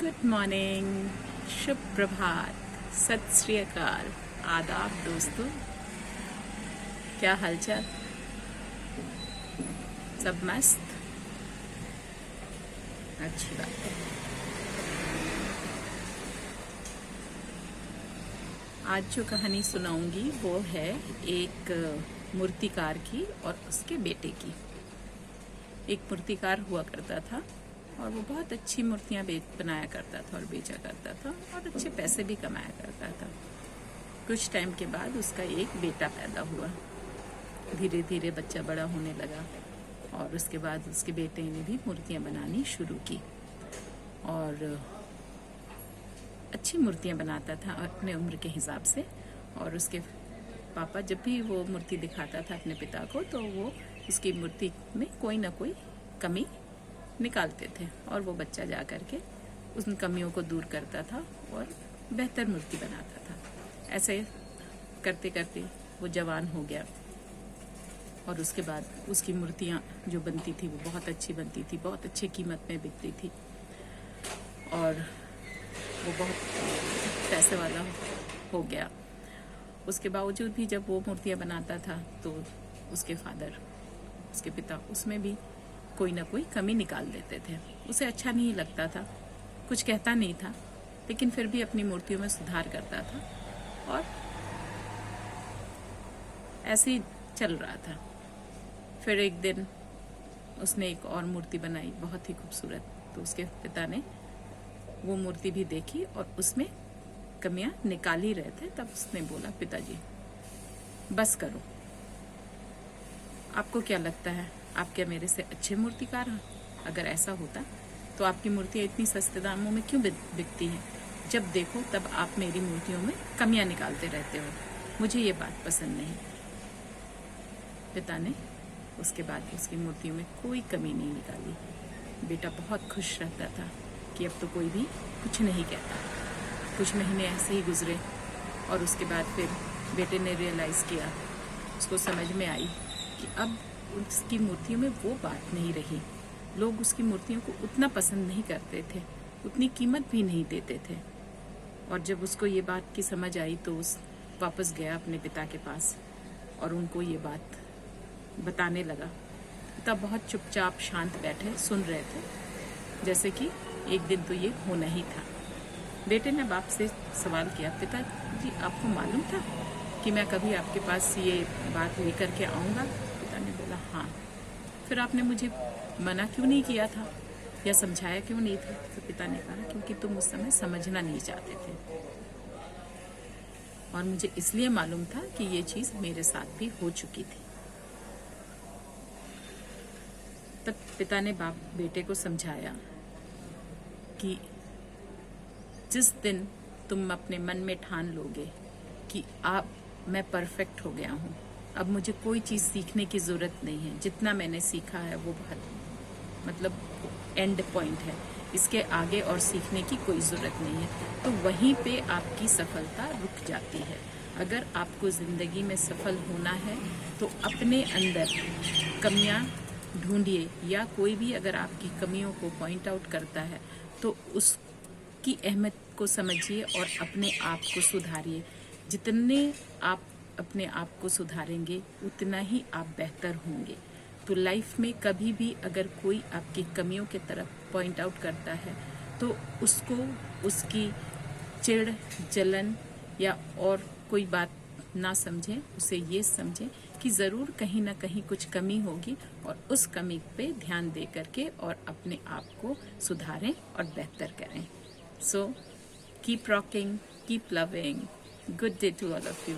Good morning, शुभ प्रभात, सत श्री अकाल, आदाब दोस्तों। क्या हालचाल? सब मस्त? अच्छी बात है। आज जो कहानी सुनाऊंगी वो है एक मूर्तिकार की और उसके बेटे की। एक मूर्तिकार हुआ करता था और वो बहुत अच्छी मूर्तियां बनाया करता था और बेचा करता था और अच्छे पैसे भी कमाया करता था। कुछ टाइम के बाद उसका एक बेटा पैदा हुआ। धीरे धीरे बच्चा बड़ा होने लगा और उसके बाद उसके बेटे ने भी मूर्तियां बनानी शुरू की और अच्छी मूर्तियां बनाता था अपने उम्र के हिसाब से। और उसके पापा जब भी वो मूर्ति दिखाता था अपने पिता को तो वो उसकी मूर्ति में कोई ना कोई कमी निकालते थे और वो बच्चा जा करके उन कमियों को दूर करता था और बेहतर मूर्ति बनाता था। ऐसे करते करते वो जवान हो गया और उसके बाद उसकी मूर्तियाँ जो बनती थी वो बहुत अच्छी बनती थी, बहुत अच्छी कीमत में बिकती थी और वो बहुत पैसे वाला हो गया। उसके बावजूद भी जब वो मूर्तियाँ बनाता था तो उसके पिता उसमें भी कोई ना कोई कमी निकाल देते थे। उसे अच्छा नहीं लगता था, कुछ कहता नहीं था, लेकिन फिर भी अपनी मूर्तियों में सुधार करता था और ऐसे ही चल रहा था। फिर एक दिन उसने एक और मूर्ति बनाई, बहुत ही खूबसूरत। तो उसके पिता ने वो मूर्ति भी देखी और उसमें कमियां निकाल ही रहे थे। तब उसने बोला, पिताजी बस करो, आपको क्या लगता है आप क्या मेरे से अच्छे मूर्तिकार हैं? अगर ऐसा होता तो आपकी मूर्तियाँ इतनी सस्ते दामों में क्यों बिकती हैं? जब देखो तब आप मेरी मूर्तियों में कमियां निकालते रहते हो, मुझे ये बात पसंद नहीं। पिता ने उसके बाद उसकी मूर्तियों में कोई कमी नहीं निकाली। बेटा बहुत खुश रहता था कि अब तो कोई भी कुछ नहीं कहता। कुछ महीने ऐसे ही गुजरे और उसके बाद फिर बेटे ने रियलाइज़ किया, उसको समझ में आई कि अब उसकी मूर्तियों में वो बात नहीं रही। लोग उसकी मूर्तियों को उतना पसंद नहीं करते थे, उतनी कीमत भी नहीं देते थे। और जब उसको ये बात की समझ आई तो उस वापस गया अपने पिता के पास और उनको ये बात बताने लगा। तब बहुत चुपचाप शांत बैठे सुन रहे थे, जैसे कि एक दिन तो ये होना ही था। बेटे ने बाप से सवाल किया, पिताजी आपको मालूम था कि मैं कभी आपके पास ये बात लेकर के आऊँगा? पिता ने बोला, हाँ। फिर आपने मुझे मना क्यों नहीं किया था या समझाया क्यों नहीं था? तो पिता ने कहा, क्योंकि तुम उस समय समझना नहीं चाहते थे और मुझे इसलिए मालूम था कि ये चीज़ मेरे साथ भी हो चुकी थी। तब पिता ने बेटे को समझाया कि जिस दिन तुम अपने मन में ठान लोगे कि मैं परफेक्ट हो गया हूँ, अब मुझे कोई चीज़ सीखने की ज़रूरत नहीं है, जितना मैंने सीखा है वो बहुत एंड पॉइंट है, इसके आगे और सीखने की कोई ज़रूरत नहीं है, तो वहीं पे आपकी सफलता रुक जाती है। अगर आपको ज़िंदगी में सफल होना है तो अपने अंदर कमियां ढूंढिए, या कोई भी अगर आपकी कमियों को पॉइंट आउट करता है तो उसकी अहमियत को समझिए और अपने आप को सुधारिए। जितने आप अपने आप को सुधारेंगे उतना ही आप बेहतर होंगे। तो लाइफ में कभी भी अगर कोई आपकी कमियों की तरफ पॉइंट आउट करता है तो उसको उसकी चिढ़, जलन या और कोई बात ना समझें, उसे ये समझें कि ज़रूर कहीं ना कहीं कुछ कमी होगी और उस कमी पे ध्यान दे करके और अपने आप को सुधारें और बेहतर करें। So keep rocking, keep loving. Good day to all of you.